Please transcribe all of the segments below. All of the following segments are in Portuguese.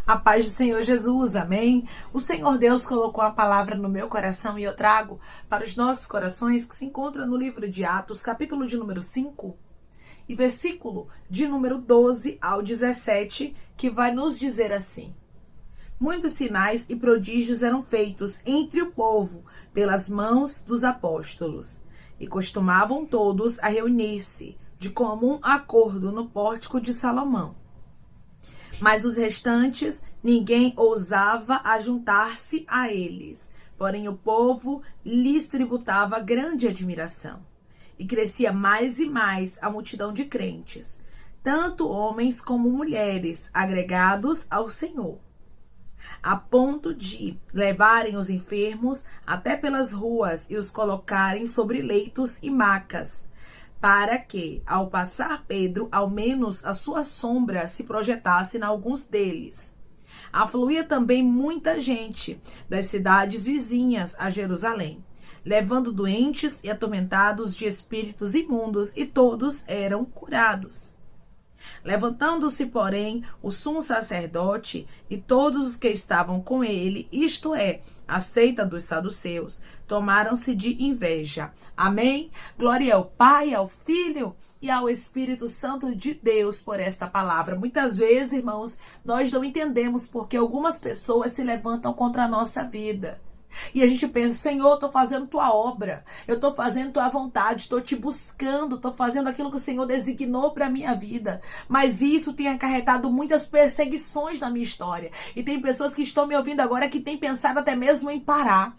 A paz do Senhor Jesus, amém? O Senhor Deus colocou a palavra no meu coração e eu trago para os nossos corações que se encontra no livro de Atos, capítulo de número 5 e versículo de número 12 ao 17, que vai nos dizer assim: Muitos sinais e prodígios eram feitos entre o povo pelas mãos dos apóstolos, e costumavam todos a reunir-se de comum acordo no pórtico de Salomão. Mas os restantes, ninguém ousava ajuntar-se a eles. Porém, o povo lhes tributava grande admiração. E crescia mais e mais a multidão de crentes, tanto homens como mulheres, agregados ao Senhor, a ponto de levarem os enfermos até pelas ruas e os colocarem sobre leitos e macas, para que, ao passar Pedro, ao menos a sua sombra se projetasse em alguns deles. Afluía também muita gente das cidades vizinhas a Jerusalém, levando doentes e atormentados de espíritos imundos, e todos eram curados. Levantando-se, porém, o sumo sacerdote e todos os que estavam com ele, isto é, a seita dos saduceus, tomaram-se de inveja. Amém? Glória ao Pai, ao Filho e ao Espírito Santo de Deus por esta palavra. Muitas vezes, irmãos, nós não entendemos porque algumas pessoas se levantam contra a nossa vida. E a gente pensa: Senhor, eu estou fazendo tua obra, eu estou fazendo tua vontade, estou te buscando, estou fazendo aquilo que o Senhor designou para a minha vida. Mas isso tem acarretado muitas perseguições na minha história. E tem pessoas que estão me ouvindo agora que têm pensado até mesmo em parar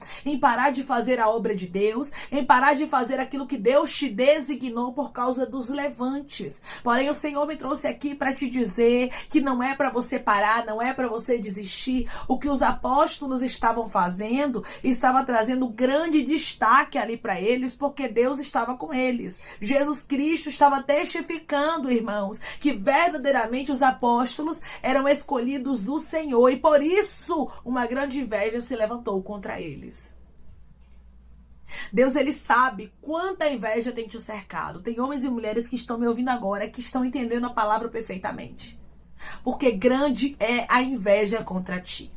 de fazer a obra de Deus, em parar de fazer aquilo que Deus te designou por causa dos levantes. Porém, o Senhor me trouxe aqui para te dizer que não é para você parar, não é para você desistir. O que os apóstolos estavam fazendo estava trazendo grande destaque ali para eles, porque Deus estava com eles. Jesus Cristo estava testificando, irmãos, que verdadeiramente os apóstolos eram escolhidos do Senhor, e por isso uma grande inveja se levantou contra eles. Deus, ele sabe quanta inveja tem te cercado. Tem homens e mulheres que estão me ouvindo agora, que estão entendendo a palavra perfeitamente, porque grande é a inveja contra ti.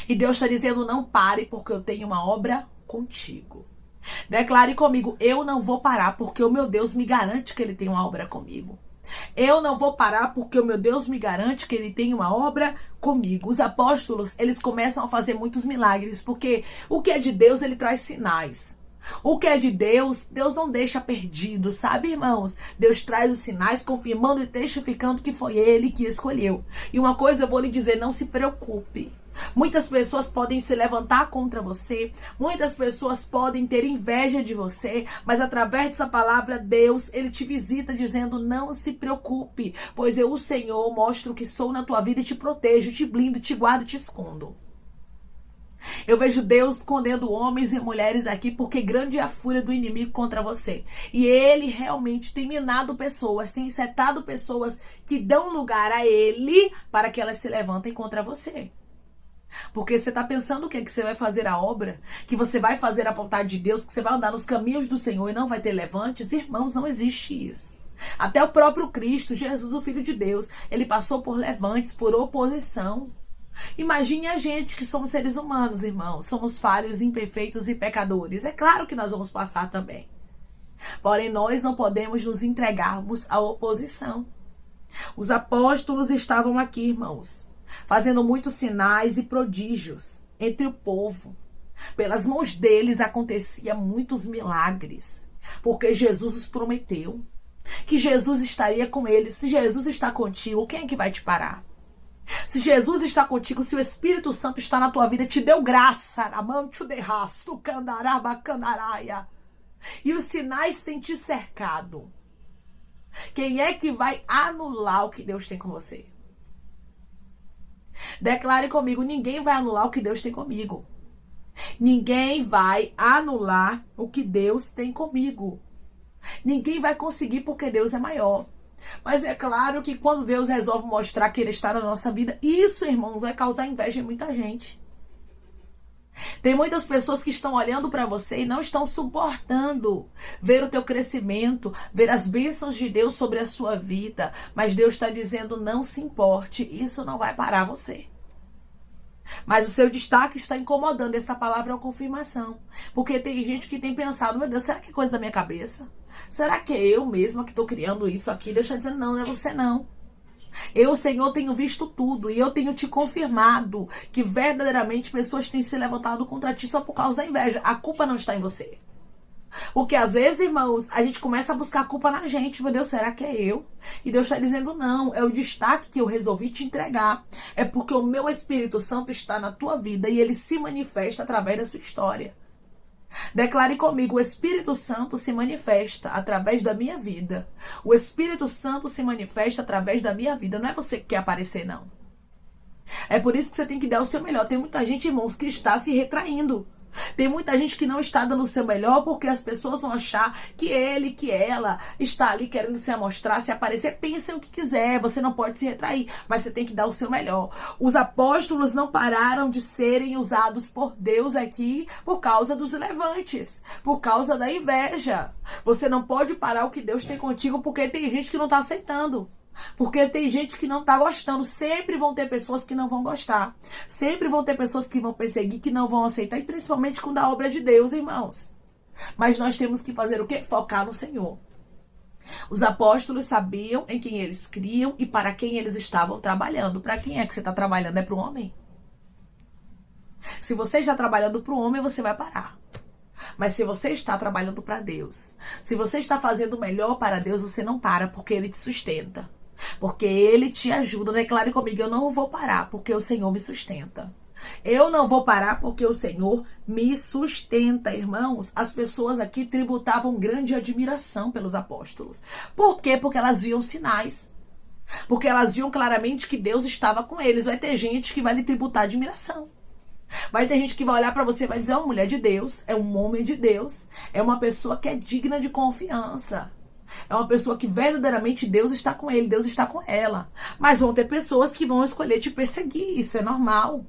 E Deus está dizendo: não pare, porque eu tenho uma obra contigo. Declare comigo: eu não vou parar, porque o meu Deus me garante que ele tem uma obra comigo. Eu não vou parar, porque o meu Deus me garante que ele tem uma obra comigo. Os apóstolos, eles começam a fazer muitos milagres, porque o que é de Deus, ele traz sinais. O que é de Deus, Deus não deixa perdido, sabe, irmãos? Deus traz os sinais, confirmando e testificando que foi ele que escolheu. E uma coisa eu vou lhe dizer: não se preocupe. Muitas pessoas podem se levantar contra você, muitas pessoas podem ter inveja de você, mas através dessa palavra, Deus, ele te visita dizendo: não se preocupe, pois eu, o Senhor, mostro que sou na tua vida e te protejo, te blindo, te guardo e te escondo. Eu vejo Deus escondendo homens e mulheres aqui, porque grande é a fúria do inimigo contra você. E ele realmente tem minado pessoas, tem setado pessoas que dão lugar a ele para que elas se levantem contra você. Porque você está pensando o quê? Que você vai fazer a obra? Que você vai fazer a vontade de Deus? Que você vai andar nos caminhos do Senhor e não vai ter levantes? Irmãos, não existe isso. Até o próprio Cristo, Jesus, o Filho de Deus, ele passou por levantes, por oposição. Imagine a gente, que somos seres humanos, irmãos. Somos falhos, imperfeitos e pecadores. É claro que nós vamos passar também. Porém, nós não podemos nos entregarmos à oposição. Os apóstolos estavam aqui, irmãos, fazendo muitos sinais e prodígios entre o povo. Pelas mãos deles acontecia muitos milagres, porque Jesus os prometeu que Jesus estaria com eles. Se Jesus está contigo, quem é que vai te parar? Se Jesus está contigo, se o Espírito Santo está na tua vida, te deu graça, e os sinais têm te cercado, quem é que vai anular o que Deus tem com você? Declare comigo: ninguém vai anular o que Deus tem comigo. Ninguém vai anular o que Deus tem comigo. Ninguém vai conseguir, porque Deus é maior. Mas é claro que quando Deus resolve mostrar que ele está na nossa vida, isso, irmãos, vai causar inveja em muita gente. Tem muitas pessoas que estão olhando para você e não estão suportando ver o teu crescimento, ver as bênçãos de Deus sobre a sua vida. Mas Deus está dizendo: não se importe, isso não vai parar você. Mas o seu destaque está incomodando. Essa palavra é uma confirmação. Porque tem gente que tem pensado, meu Deus, será que é coisa da minha cabeça? Será que é eu mesma que estou criando isso aqui? Deus está dizendo, não, não é você não. Eu, Senhor, tenho visto tudo e eu tenho te confirmado que verdadeiramente pessoas têm se levantado contra ti só por causa da inveja. A culpa não está em você. Porque às vezes, irmãos, a gente começa a buscar a culpa na gente. Meu Deus, será que é eu? E Deus está dizendo, não, é o destaque que eu resolvi te entregar. É porque o meu Espírito Santo está na tua vida e ele se manifesta através da sua história. Declare comigo, o Espírito Santo se manifesta através da minha vida. O Espírito Santo se manifesta através da minha vida. Não é você que quer aparecer, não. É por isso que você tem que dar o seu melhor. Tem muita gente, irmãos, que está se retraindo. Tem muita gente que não está dando o seu melhor porque as pessoas vão achar que ele, que ela está ali querendo se amostrar, se aparecer. Pensem o que quiser, você não pode se retrair, mas você tem que dar o seu melhor. Os apóstolos não pararam de serem usados por Deus aqui por causa dos levantes, por causa da inveja. Você não pode parar o que Deus tem contigo porque tem gente que não está aceitando. Porque tem gente que não está gostando. Sempre vão ter pessoas que não vão gostar. Sempre vão ter pessoas que vão perseguir, que não vão aceitar. E principalmente quando a obra é de Deus, irmãos. Mas nós temos que fazer o quê? Focar no Senhor. Os apóstolos sabiam em quem eles criam e para quem eles estavam trabalhando. Para quem é que você está trabalhando? É para o homem? Se você está trabalhando para o homem, você vai parar. Mas se você está trabalhando para Deus, se você está fazendo o melhor para Deus, você não para, porque Ele te sustenta. Porque Ele te ajuda. Declare comigo, eu não vou parar, porque o Senhor me sustenta. Eu não vou parar, porque o Senhor me sustenta, irmãos. As pessoas aqui tributavam grande admiração pelos apóstolos. Por quê? Porque elas viam sinais. Porque elas viam claramente que Deus estava com eles. Vai ter gente que vai lhe tributar admiração. Vai ter gente que vai olhar pra você e vai dizer, é uma mulher de Deus, é um homem de Deus, é uma pessoa que é digna de confiança. É uma pessoa que verdadeiramente Deus está com ele, Deus está com ela. Mas vão ter pessoas que vão escolher te perseguir, isso é normal.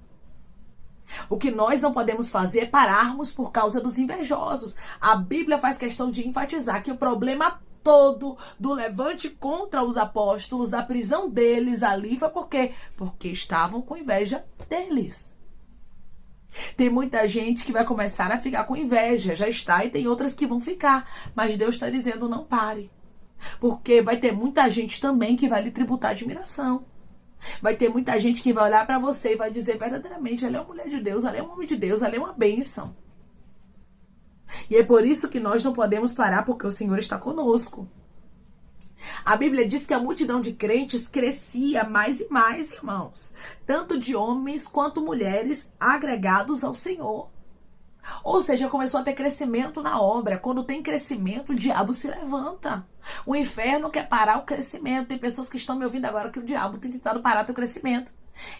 O que nós não podemos fazer é pararmos por causa dos invejosos. A Bíblia faz questão de enfatizar que o problema todo do levante contra os apóstolos, da prisão deles ali, foi por quê? Porque estavam com inveja deles. Tem muita gente que vai começar a ficar com inveja, já está, e tem outras que vão ficar. Mas Deus está dizendo, não pare. Porque vai ter muita gente também que vai lhe tributar admiração. Vai ter muita gente que vai olhar para você e vai dizer verdadeiramente, ela é uma mulher de Deus, ela é um homem de Deus, ela é uma bênção. E é por isso que nós não podemos parar, porque o Senhor está conosco. A Bíblia diz que a multidão de crentes crescia mais e mais, irmãos. Tanto de homens quanto mulheres agregados ao Senhor. Ou seja, começou a ter crescimento na obra. Quando tem crescimento, o diabo se levanta. O inferno quer parar o crescimento. Tem pessoas que estão me ouvindo agora que o diabo tem tentado parar teu crescimento.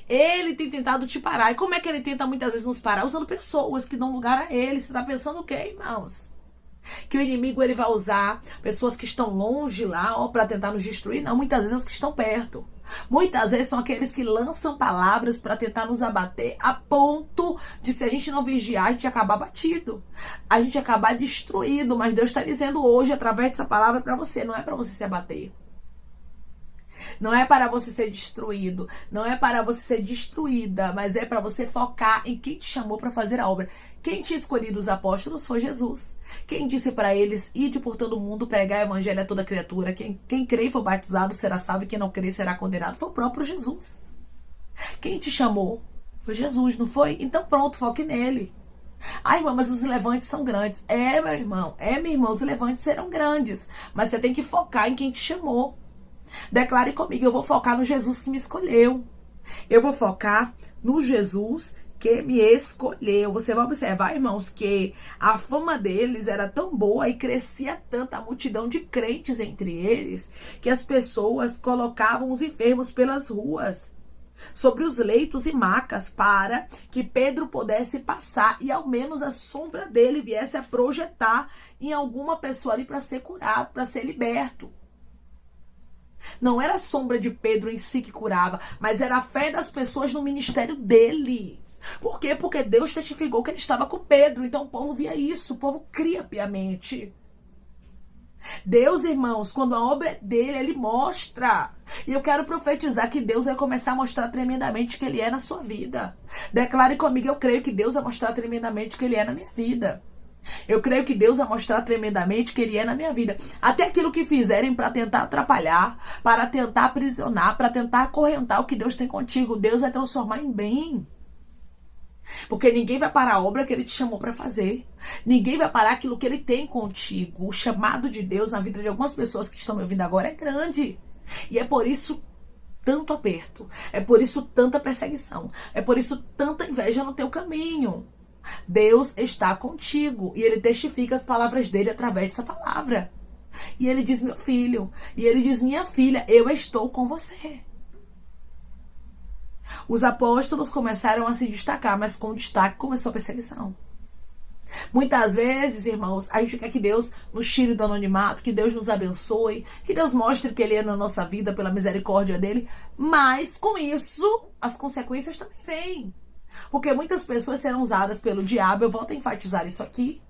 Ele tem tentado te parar. E como é que ele tenta muitas vezes nos parar? Usando pessoas que dão lugar a ele. Você está pensando o quê, irmãos? Que o inimigo ele vai usar pessoas que estão longe lá para tentar nos destruir? Não, muitas vezes os que estão perto. Muitas vezes são aqueles que lançam palavras para tentar nos abater, a ponto de, se a gente não vigiar, a gente acabar batido, a gente acabar destruído. Mas Deus está dizendo hoje, através dessa palavra, para você, não é para você se abater. Não é para você ser destruído, não é para você ser destruída, mas é para você focar em quem te chamou para fazer a obra. Quem tinha escolhido os apóstolos foi Jesus. Quem disse para eles, ide por todo mundo, pregar o evangelho a toda criatura. Quem crê e for batizado será salvo, e quem não crê será condenado. Foi o próprio Jesus. Quem te chamou foi Jesus, não foi? Então pronto, foque nele. Ai, irmã, mas os levantes são grandes. É, meu irmão, minha irmã, os levantes serão grandes, mas você tem que focar em quem te chamou. Declare comigo, eu vou focar no Jesus que me escolheu. Eu vou focar no Jesus que me escolheu. Você vai observar, irmãos, que a fama deles era tão boa e crescia tanto a multidão de crentes entre eles, que as pessoas colocavam os enfermos pelas ruas, sobre os leitos e macas, para que Pedro pudesse passar e ao menos a sombra dele viesse a projetar em alguma pessoa ali para ser curado, para ser liberto. Não era a sombra de Pedro em si que curava, mas era a fé das pessoas no ministério dele. Por quê? Porque Deus testificou que ele estava com Pedro. Então o povo via isso, o povo cria piamente. Deus, irmãos, quando a obra é dele, ele mostra. E eu quero profetizar que Deus vai começar a mostrar tremendamente que ele é na sua vida. Declare comigo, eu creio que Deus vai mostrar tremendamente que ele é na minha vida. Eu creio que Deus vai mostrar tremendamente que ele é na minha vida. Até aquilo que fizerem para tentar atrapalhar, para tentar aprisionar, para tentar acorrentar o que Deus tem contigo, Deus vai transformar em bem. Porque ninguém vai parar a obra que ele te chamou para fazer. Ninguém vai parar aquilo que ele tem contigo. O chamado de Deus na vida de algumas pessoas que estão me ouvindo agora é grande. E é por isso tanto aperto. É por isso tanta perseguição. É por isso tanta inveja no teu caminho. Deus está contigo. E ele testifica as palavras dele através dessa palavra. E ele diz, meu filho. E ele diz, minha filha, eu estou com você. Os apóstolos começaram a se destacar, mas com destaque começou a perseguição. Muitas vezes, irmãos, a gente quer que Deus nos tire do anonimato, que Deus nos abençoe, que Deus mostre que ele é na nossa vida pela misericórdia dele, mas com isso as consequências também vêm. Porque muitas pessoas serão usadas pelo diabo, eu volto a enfatizar isso aqui,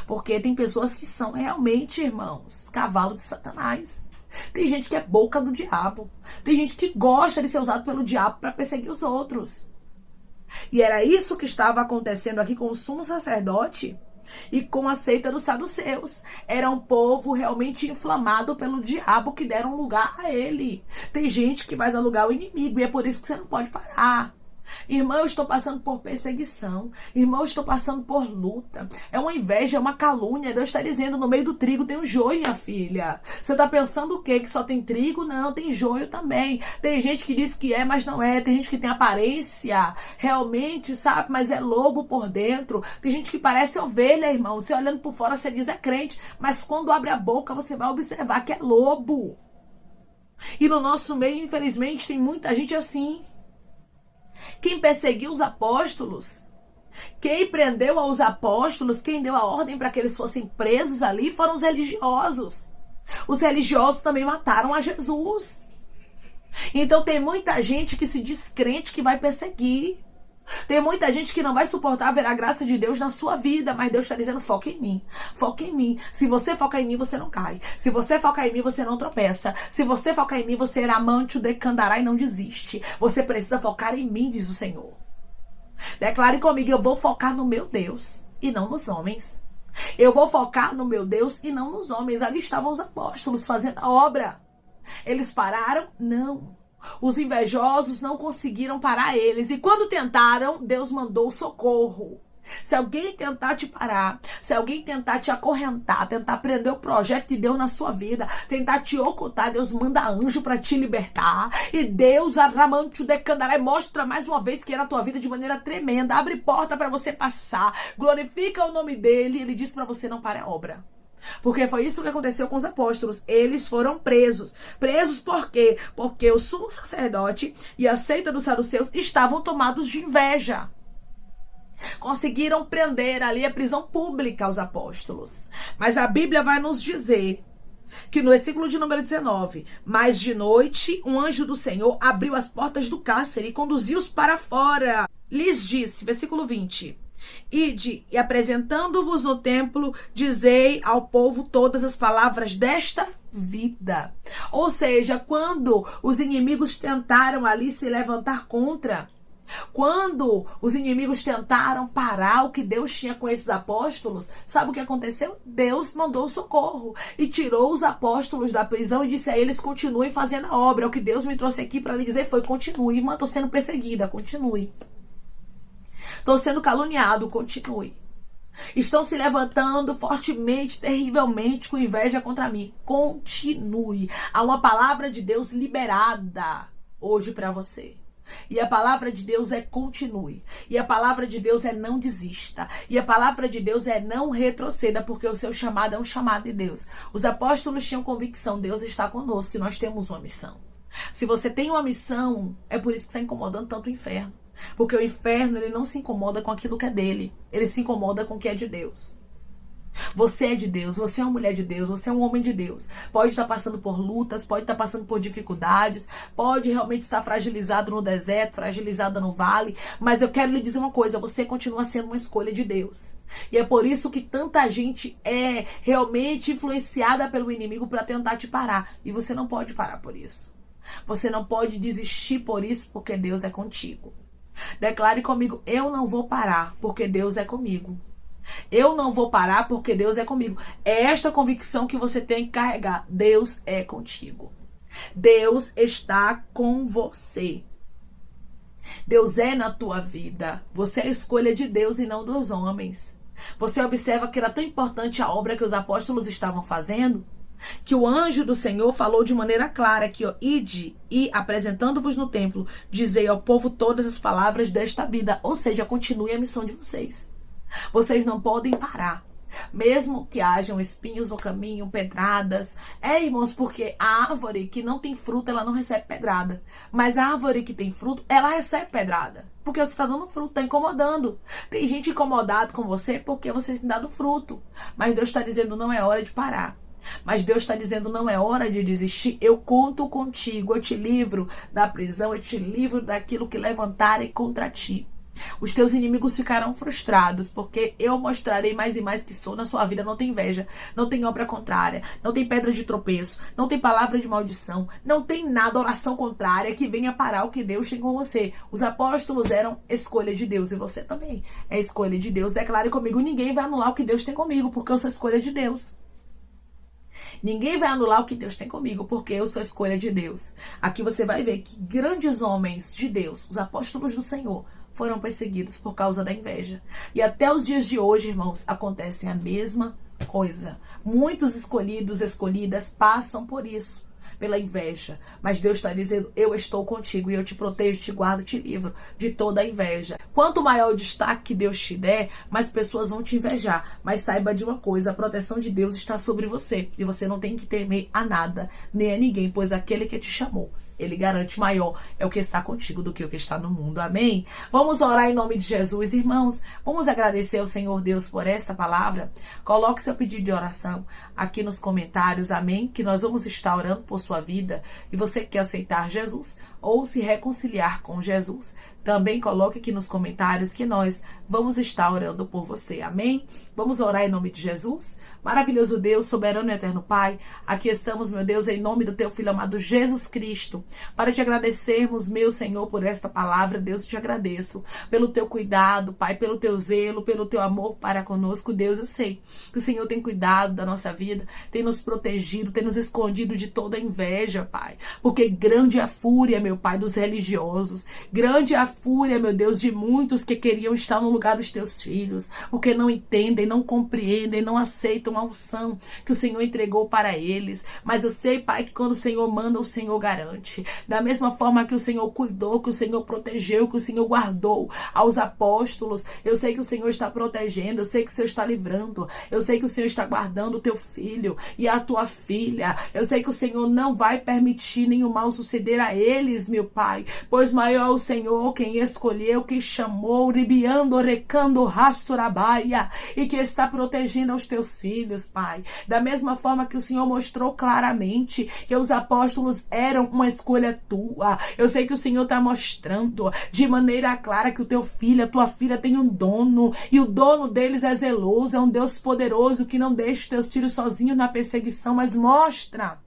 porque tem pessoas que são realmente, irmãos, cavalo de Satanás. Tem gente que é boca do diabo. Tem gente que gosta de ser usado pelo diabo para perseguir os outros. E era isso que estava acontecendo aqui com o sumo sacerdote e com a seita dos saduceus. Era um povo realmente inflamado pelo diabo que deram lugar a ele. Tem gente que vai dar lugar ao inimigo e é por isso que você não pode parar. Irmão, eu estou passando por perseguição. Irmão, eu estou passando por luta. É uma inveja, é uma calúnia. Deus está dizendo, no meio do trigo tem um joio, minha filha. Você está pensando o quê? Que só tem trigo? Não, tem joio também. Tem gente que diz que é, mas não é. Tem gente que tem aparência, realmente, sabe? Mas é lobo por dentro. Tem gente que parece ovelha, irmão. Você olhando por fora, você diz é crente. Mas quando abre a boca, você vai observar que é lobo. E no nosso meio, infelizmente, tem muita gente assim. Quem perseguiu os apóstolos, quem prendeu aos apóstolos, quem deu a ordem para que eles fossem presos ali foram os religiosos. Os religiosos também mataram a Jesus. Então tem muita gente que se diz crente que vai perseguir. Tem muita gente que não vai suportar ver a graça de Deus na sua vida, mas Deus está dizendo, foca em mim, foca em mim. Se você focar em mim, você não cai. Se você focar em mim, você não tropeça. Se você focar em mim, você irá amante o decandará e não desiste. Você precisa focar em mim, diz o Senhor. Declare comigo, eu vou focar no meu Deus e não nos homens. Eu vou focar no meu Deus e não nos homens. Ali estavam os apóstolos fazendo a obra. Eles pararam? Não. Os invejosos não conseguiram parar eles. E quando tentaram, Deus mandou socorro. Se alguém tentar te parar, se alguém tentar te acorrentar, tentar prender o projeto de Deus na sua vida, tentar te ocultar, Deus manda anjo para te libertar. E Deus, arramante o decandará, mostra mais uma vez que é na tua vida de maneira tremenda. Abre porta para você passar. Glorifica o nome dele. Ele diz para você não pare a obra. Porque foi isso que aconteceu com os apóstolos. Eles foram presos. Presos por quê? Porque o sumo sacerdote e a seita dos saduceus estavam tomados de inveja. Conseguiram prender ali a prisão pública aos apóstolos. Mas a Bíblia vai nos dizer que no versículo de número 19, mas de noite um anjo do Senhor abriu as portas do cárcere e conduziu-os para fora. Lhes disse, versículo 20... Ide, e apresentando-vos no templo, dizei ao povo todas as palavras desta vida. Ou seja, quando os inimigos tentaram ali se levantar contra, quando os inimigos tentaram parar o que Deus tinha com esses apóstolos, sabe o que aconteceu? Deus mandou socorro e tirou os apóstolos da prisão e disse a eles, continuem fazendo a obra. O que Deus me trouxe aqui para lhe dizer foi, continue. Irmã, estou sendo perseguida, continue. Estou sendo caluniado, continue. Estão se levantando fortemente, terrivelmente, com inveja contra mim. Continue. Há uma palavra de Deus liberada hoje para você. E a palavra de Deus é continue. E a palavra de Deus é não desista. E a palavra de Deus é não retroceda, porque o seu chamado é um chamado de Deus. Os apóstolos tinham convicção, Deus está conosco, que nós temos uma missão. Se você tem uma missão, é por isso que está incomodando tanto o inferno. Porque o inferno, ele não se incomoda com aquilo que é dele. Ele se incomoda com o que é de Deus. Você é de Deus, você é uma mulher de Deus, você é um homem de Deus. Pode estar passando por lutas, pode estar passando por dificuldades, pode realmente estar fragilizado no deserto, fragilizada no vale, mas eu quero lhe dizer uma coisa, você continua sendo uma escolha de Deus. E é por isso que tanta gente é realmente influenciada pelo inimigo para tentar te parar. E você não pode parar por isso. Você não pode desistir por isso, porque Deus é contigo. Declare comigo, eu não vou parar, porque Deus é comigo. Eu não vou parar porque Deus é comigo. É esta convicção que você tem que carregar. Deus é contigo. Deus está com você. Deus é na tua vida. Você é a escolha de Deus e não dos homens. Você observa que era tão importante a obra que os apóstolos estavam fazendo, que o anjo do Senhor falou de maneira clara que ide e apresentando-vos no templo, dizei ao povo todas as palavras desta vida. Ou seja, continue a missão de vocês. Vocês não podem parar. Mesmo que hajam espinhos no caminho, pedradas. Irmãos, porque a árvore que não tem fruto, ela não recebe pedrada. Mas a árvore que tem fruto, ela recebe pedrada. Porque você está dando fruto, está incomodando. Tem gente incomodada com você porque você tem dado fruto. Mas Deus está dizendo, não é hora de parar. Mas Deus está dizendo, não é hora de desistir. Eu conto contigo, eu te livro da prisão, eu te livro daquilo que levantarem contra ti. Os teus inimigos ficarão frustrados, porque eu mostrarei mais e mais que sou na sua vida. Não tem inveja, não tem obra contrária, não tem pedra de tropeço, não tem palavra de maldição, não tem nada, oração contrária que venha parar o que Deus tem com você. Os apóstolos eram escolha de Deus e você também é escolha de Deus. Declare comigo, ninguém vai anular o que Deus tem comigo, porque eu sou escolha de Deus. Ninguém vai anular o que Deus tem comigo, porque eu sou escolha de Deus. Aqui você vai ver que grandes homens de Deus, os apóstolos do Senhor, foram perseguidos por causa da inveja. E até os dias de hoje, irmãos, acontece a mesma coisa. Muitos escolhidos, escolhidas passam por isso, pela inveja. Mas Deus está dizendo, eu estou contigo e eu te protejo, te guardo, te livro de toda a inveja. Quanto maior o destaque que Deus te der, mais pessoas vão te invejar. Mas saiba de uma coisa, a proteção de Deus está sobre você. E você não tem que temer a nada, nem a ninguém, pois aquele que te chamou, Ele garante maior é o que está contigo do que o que está no mundo. Amém? Vamos orar em nome de Jesus, irmãos. Vamos agradecer ao Senhor Deus por esta palavra. Coloque seu pedido de oração aqui nos comentários. Amém? Que nós vamos estar orando por sua vida. E você quer aceitar Jesus ou se reconciliar com Jesus, também coloque aqui nos comentários que nós vamos estar orando por você. Amém? Vamos orar em nome de Jesus? Maravilhoso Deus, soberano e eterno Pai, aqui estamos, meu Deus, em nome do teu Filho amado Jesus Cristo, para te agradecermos, meu Senhor, por esta palavra. Deus, eu te agradeço pelo teu cuidado, Pai, pelo teu zelo, pelo teu amor para conosco. Deus, eu sei que o Senhor tem cuidado da nossa vida, tem nos protegido, tem nos escondido de toda inveja, Pai, porque grande é a fúria, meu Pai, dos religiosos, grande é a fúria, meu Deus, de muitos que queriam estar no lugar dos teus filhos, porque não entendem, não compreendem, não aceitam a unção que o Senhor entregou para eles. Mas eu sei, Pai, que quando o Senhor manda, o Senhor garante. Da mesma forma que o Senhor cuidou, que o Senhor protegeu, que o Senhor guardou aos apóstolos, eu sei que o Senhor está protegendo, eu sei que o Senhor está livrando, eu sei que o Senhor está guardando o teu filho e a tua filha. Eu sei que o Senhor não vai permitir nenhum mal suceder a eles, meu Pai, pois maior é o Senhor quem escolheu, quem chamou, ribiando, recando, rasturabaia, e que está protegendo aos teus filhos, Pai. Da mesma forma que o Senhor mostrou claramente que os apóstolos eram uma escolha tua, eu sei que o Senhor está mostrando de maneira clara que o teu filho, a tua filha tem um dono, e o dono deles é zeloso, é um Deus poderoso que não deixa os teus filhos sozinhos na perseguição, mas mostra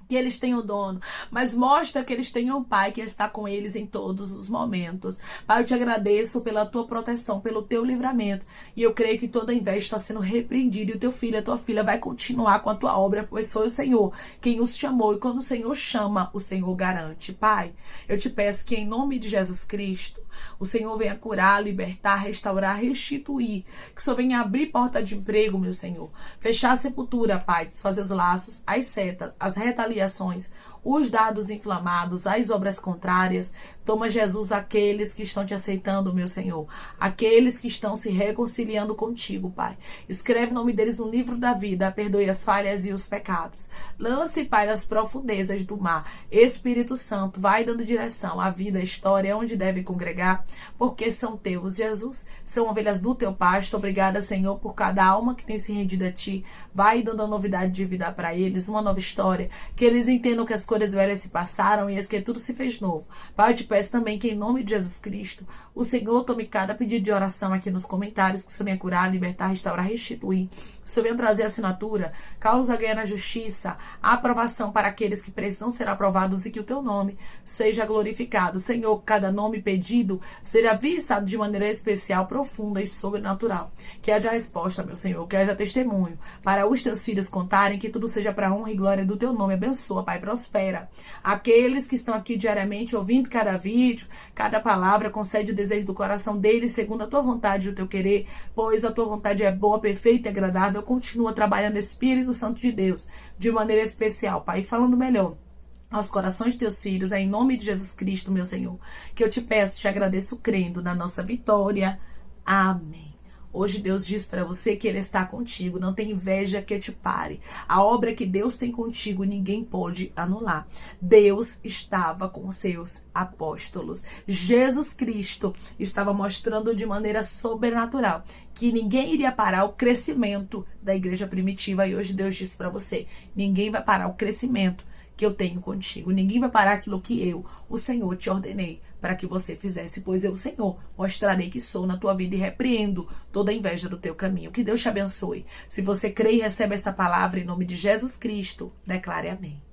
que eles têm um dono, mas mostra que eles têm um Pai que está com eles em todos os momentos. Pai, eu te agradeço pela tua proteção, pelo teu livramento, e eu creio que toda inveja está sendo repreendida, e o teu filho, a tua filha vai continuar com a tua obra, pois foi o Senhor quem os chamou, e quando o Senhor chama, o Senhor garante. Pai, eu te peço que em nome de Jesus Cristo, o Senhor venha curar, libertar, restaurar, restituir, que o Senhor venha abrir porta de emprego, meu Senhor, fechar a sepultura, Pai, desfazer os laços, as setas, as retaliações, os dados inflamados, as obras contrárias. Toma, Jesus, aqueles que estão te aceitando, meu Senhor. Aqueles que estão se reconciliando contigo, Pai. Escreve o nome deles no livro da vida. Perdoe as falhas e os pecados. Lance, Pai, nas profundezas do mar. Espírito Santo, vai dando direção à vida, à história, onde deve congregar, porque são teus, Jesus. São ovelhas do teu pasto. Obrigada, Senhor, por cada alma que tem se rendido a ti. Vai dando a novidade de vida para eles, uma nova história. Que eles entendam que as coisas velhas se passaram e as que tudo se fez novo. Pai, eu te peço também que, em nome de Jesus Cristo, o Senhor tome cada pedido de oração aqui nos comentários, que o Senhor venha curar, libertar, restaurar, restituir. O Senhor venha trazer assinatura, causa ganha na justiça, a aprovação para aqueles que precisam ser aprovados e que o teu nome seja glorificado. Senhor, cada nome pedido seja visitado de maneira especial, profunda e sobrenatural. Que haja resposta, meu Senhor, que haja testemunho para os teus filhos contarem, que tudo seja para a honra e glória do teu nome. Abençoa, Pai, prospera. Aqueles que estão aqui diariamente ouvindo cada vídeo, cada palavra, concede o desejo do coração deles segundo a tua vontade e o teu querer, pois a tua vontade é boa, perfeita e agradável. Continua trabalhando, Espírito Santo de Deus, de maneira especial, Pai, falando melhor aos corações de teus filhos, é em nome de Jesus Cristo, meu Senhor, que eu te peço, te agradeço, crendo na nossa vitória. Amém. Hoje Deus diz para você que Ele está contigo. Não tem inveja que te pare. A obra que Deus tem contigo, ninguém pode anular. Deus estava com os seus apóstolos. Jesus Cristo estava mostrando de maneira sobrenatural que ninguém iria parar o crescimento da igreja primitiva. E hoje Deus diz para você, ninguém vai parar o crescimento que eu tenho contigo. Ninguém vai parar aquilo que eu, o Senhor, te ordenei para que você fizesse, pois eu, o Senhor, mostrarei que sou na tua vida e repreendo toda a inveja do teu caminho. Que Deus te abençoe. Se você crê e recebe esta palavra em nome de Jesus Cristo, declare amém.